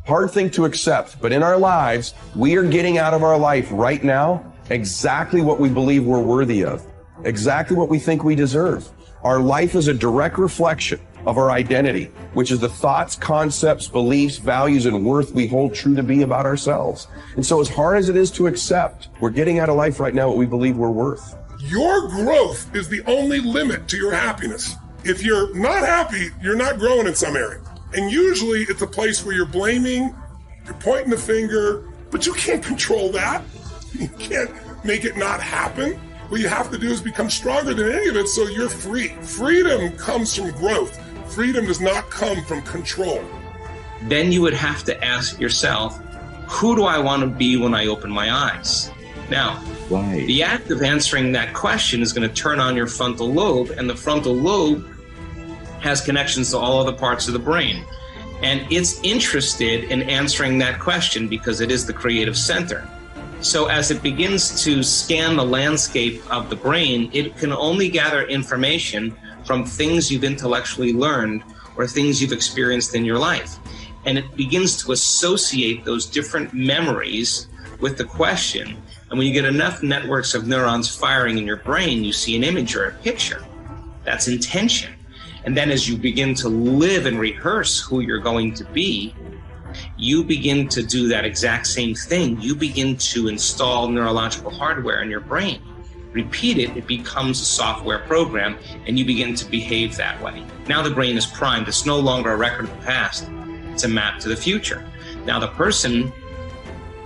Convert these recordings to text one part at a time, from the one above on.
Hard thing to accept, but in our lives, we are getting out of our life right now exactly what we believe we're worthy of, exactly what we think we deserve. Our life is a direct reflection of our identity, which is the thoughts, concepts, beliefs, values, and worth we hold true to be about ourselves. And so as hard as it is to accept, we're getting out of life right now what we believe we're worth. Your growth is the only limit to your happiness. If you're not happy, you're not growing in some area. And usually it's a place where you're blaming, you're pointing the finger, but you can't control that. You can't make it not happen. What you have to do is become stronger than any of it so you're free. Freedom comes from growth. Freedom does not come from control. Then you would have to ask yourself, who do I want to be when I open my eyes? Now, the act of answering that question is going to turn on your frontal lobe, and the frontal lobe has connections to all other parts of the brain. And it's interested in answering that question because it is the creative center. So as it begins to scan the landscape of the brain, it can only gather information from things you've intellectually learned or things you've experienced in your life. And it begins to associate those different memories with the question. And when you get enough networks of neurons firing in your brain, you see an image or a picture. That's intention. And then as you begin to live and rehearse who you're going to be, you begin to do that exact same thing. You begin to install neurological hardware in your brain. Repeat it, it becomes a software program, and you begin to behave that way. Now the brain is primed. It's no longer a record of the past. It's a map to the future. Now the person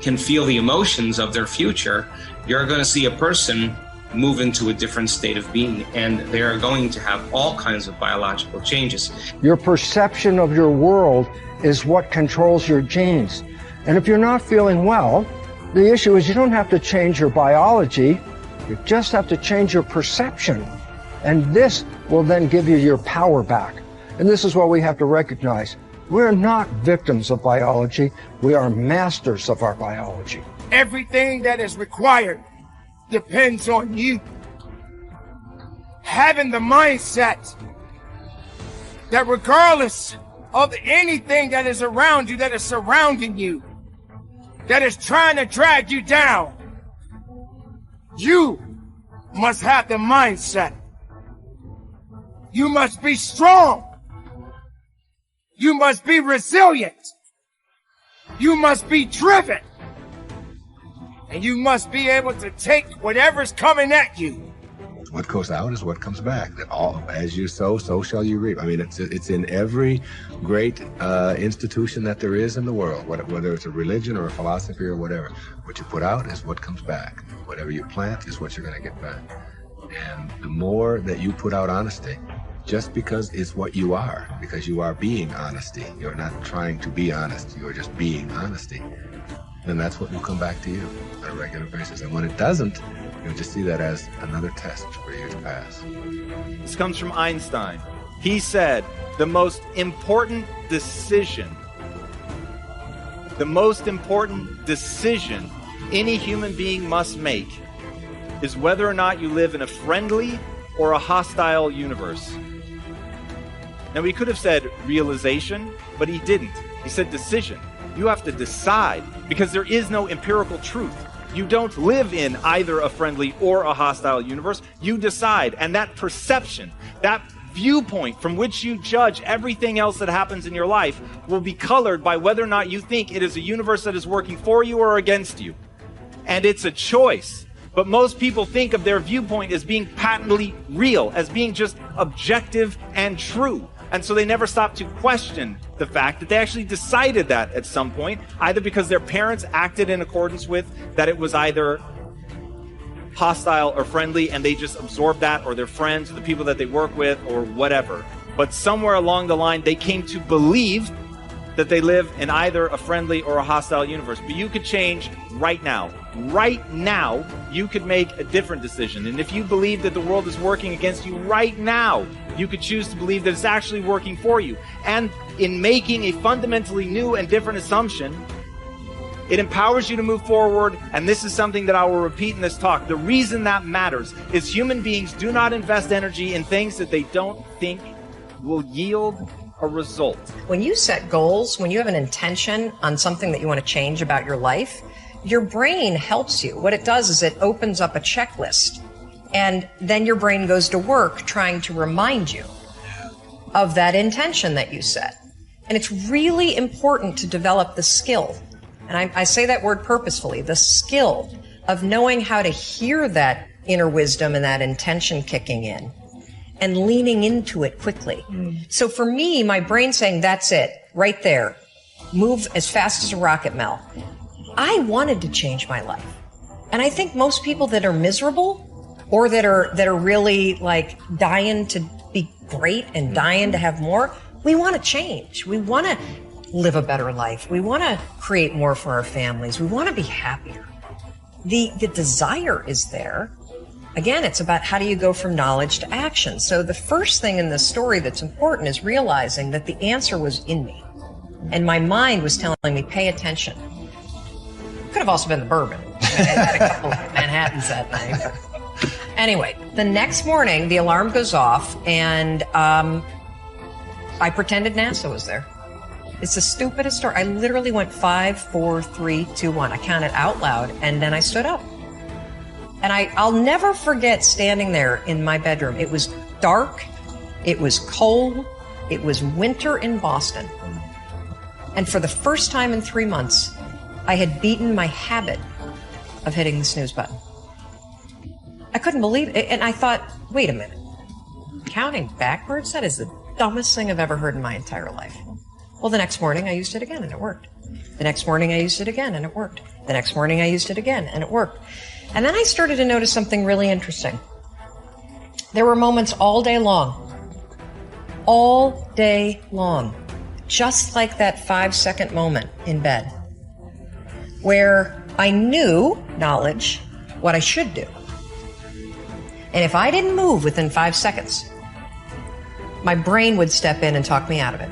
can feel the emotions of their future. You're going to see a person move into a different state of being, and they are going to have all kinds of biological changes. Your perception of your world is what controls your genes. And if you're not feeling well, the issue is you don't have to change your biology, you just have to change your perception. And this will then give you your power back. And this is what we have to recognize. We're not victims of biology, we are masters of our biology. Everything that is required depends on you. Having the mindset that regardless of anything that is around you, that is surrounding you, that is trying to drag you down, you must have the mindset. You must be strong. You must be resilient. You must be driven. And you must be able to take whatever's coming at you. What goes out is what comes back. As you sow, so shall you reap. I mean, it's in every great institution that there is in the world, whether it's a religion or a philosophy or whatever. What you put out is what comes back. Whatever you plant is what you're going to get back. And the more that you put out honesty, just because it's what you are, because you are being honesty. You're not trying to be honest. You're just being honesty. Then that's what will come back to you on a regular basis. And when it doesn't, you'll just see that as another test for you to pass. This comes from Einstein. He said, the most important decision any human being must make is whether or not you live in a friendly or a hostile universe. Now, he could have said realization, but he didn't. He said decision. You have to decide, because there is no empirical truth. You don't live in either a friendly or a hostile universe. You decide, and that perception, that viewpoint from which you judge everything else that happens in your life will be colored by whether or not you think it is a universe that is working for you or against you. And it's a choice. But most people think of their viewpoint as being patently real, as being just objective and true. And so they never stop to question the fact that they actually decided that at some point, either because their parents acted in accordance with that it was either hostile or friendly, and they just absorbed that, or their friends, or the people that they work with, or whatever. But somewhere along the line, they came to believe that they live in either a friendly or a hostile universe. But you could change right now. Right now, you could make a different decision. And if you believe that the world is working against you right now, you could choose to believe that it's actually working for you. And in making a fundamentally new and different assumption, it empowers you to move forward. And this is something that I will repeat in this talk. The reason that matters is human beings do not invest energy in things that they don't think will yield a result. When you set goals, when you have an intention on something that you want to change about your life, your brain helps you. What it does is it opens up a checklist, and then your brain goes to work trying to remind you of that intention that you set. And it's really important to develop the skill, and I say that word purposefully, the skill of knowing how to hear that inner wisdom and that intention kicking in and leaning into it quickly. So for me, my brain saying, that's it, right there, move as fast as a rocket, Mel. I wanted to change my life. And I think most people that are miserable or that are really like dying to be great and dying to have more, we want to change. We want to live a better life. We want to create more for our families. We want to be happier. The desire is there. Again, it's about how do you go from knowledge to action. So the first thing in this story that's important is realizing that the answer was in me. And my mind was telling me, pay attention. Could have also been the bourbon. I had a couple of Manhattans that night. But anyway, the next morning, the alarm goes off, and I pretended NASA was there. It's the stupidest story. I literally went 5, 4, 3, 2, 1. I counted out loud, and then I stood up. And I'll never forget standing there in my bedroom. It was dark. It was cold. It was winter in Boston. And for the first time in 3 months, I had beaten my habit of hitting the snooze button. I couldn't believe it. And I thought, wait a minute. Counting backwards? That is the dumbest thing I've ever heard in my entire life. Well, the next morning I used it again and it worked. The next morning I used it again and it worked. The next morning I used it again and it worked. And then I started to notice something really interesting. There were moments all day long, just like that 5-second moment in bed, where I knew, knowledge, what I should do. And if I didn't move within 5 seconds, my brain would step in and talk me out of it.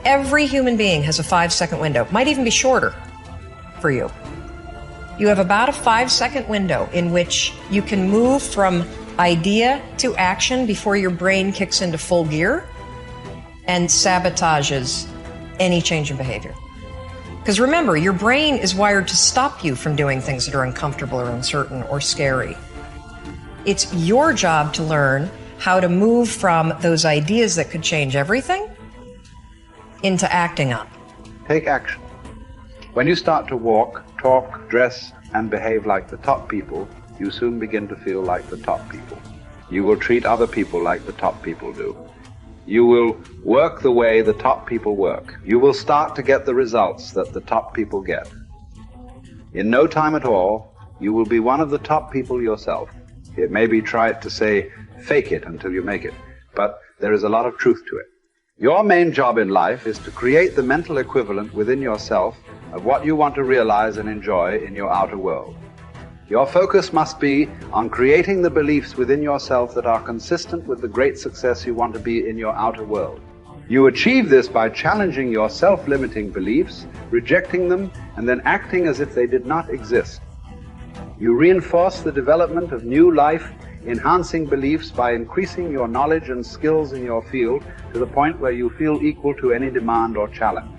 Every human being has a 5-second window, might even be shorter for you. You have about a 5-second window in which you can move from idea to action before your brain kicks into full gear and sabotages any change in behavior. Because remember, your brain is wired to stop you from doing things that are uncomfortable or uncertain or scary. It's your job to learn how to move from those ideas that could change everything into acting on. Take action. When you start to walk, talk, dress, and behave like the top people, you soon begin to feel like the top people. You will treat other people like the top people do. You will work the way the top people work. You will start to get the results that the top people get. In no time at all, you will be one of the top people yourself. It may be tried to say, fake it until you make it, but there is a lot of truth to it. Your main job in life is to create the mental equivalent within yourself of what you want to realize and enjoy in your outer world. Your focus must be on creating the beliefs within yourself that are consistent with the great success you want to be in your outer world. You achieve this by challenging your self-limiting beliefs, rejecting them, and then acting as if they did not exist. You reinforce the development of new life-enhancing beliefs by increasing your knowledge and skills in your field to the point where you feel equal to any demand or challenge.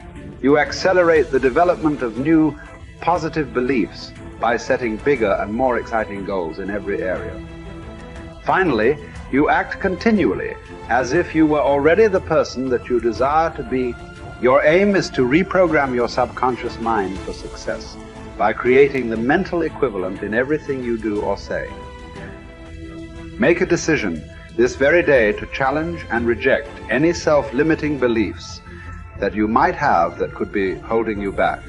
You accelerate the development of new positive beliefs by setting bigger and more exciting goals in every area. Finally, you act continually as if you were already the person that you desire to be. Your aim is to reprogram your subconscious mind for success by creating the mental equivalent in everything you do or say. Make a decision this very day to challenge and reject any self-limiting beliefs that you might have that could be holding you back.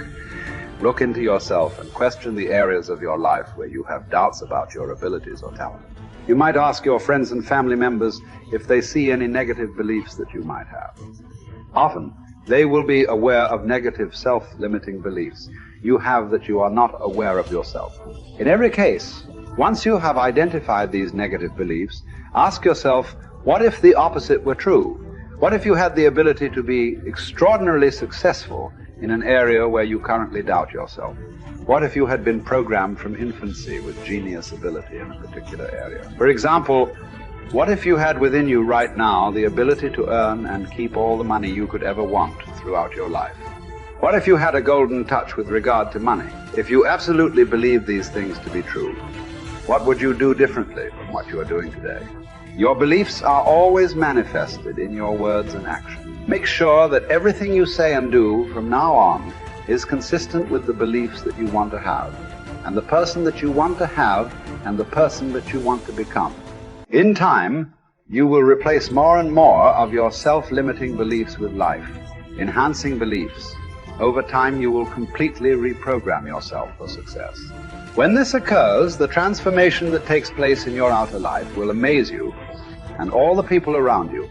Look into yourself and question the areas of your life where you have doubts about your abilities or talent. You might ask your friends and family members if they see any negative beliefs that you might have. Often, they will be aware of negative self-limiting beliefs you have that you are not aware of yourself. In every case, once you have identified these negative beliefs, ask yourself, what if the opposite were true? What if you had the ability to be extraordinarily successful in an area where you currently doubt yourself? What if you had been programmed from infancy with genius ability in a particular area? For example, What if you had within you right now the ability to earn and keep all the money you could ever want throughout your life? What if you had a golden touch with regard to money? If you absolutely believed these things to be true, what would you do differently from what you are doing today? Your beliefs are always manifested in your words and actions. Make sure that everything you say and do from now on is consistent with the beliefs that you want to have, and the person that you want to have, and the person that you want to become. In time, you will replace more and more of your self-limiting beliefs with life, enhancing beliefs. Over time, you will completely reprogram yourself for success. When this occurs, the transformation that takes place in your outer life will amaze you and all the people around you.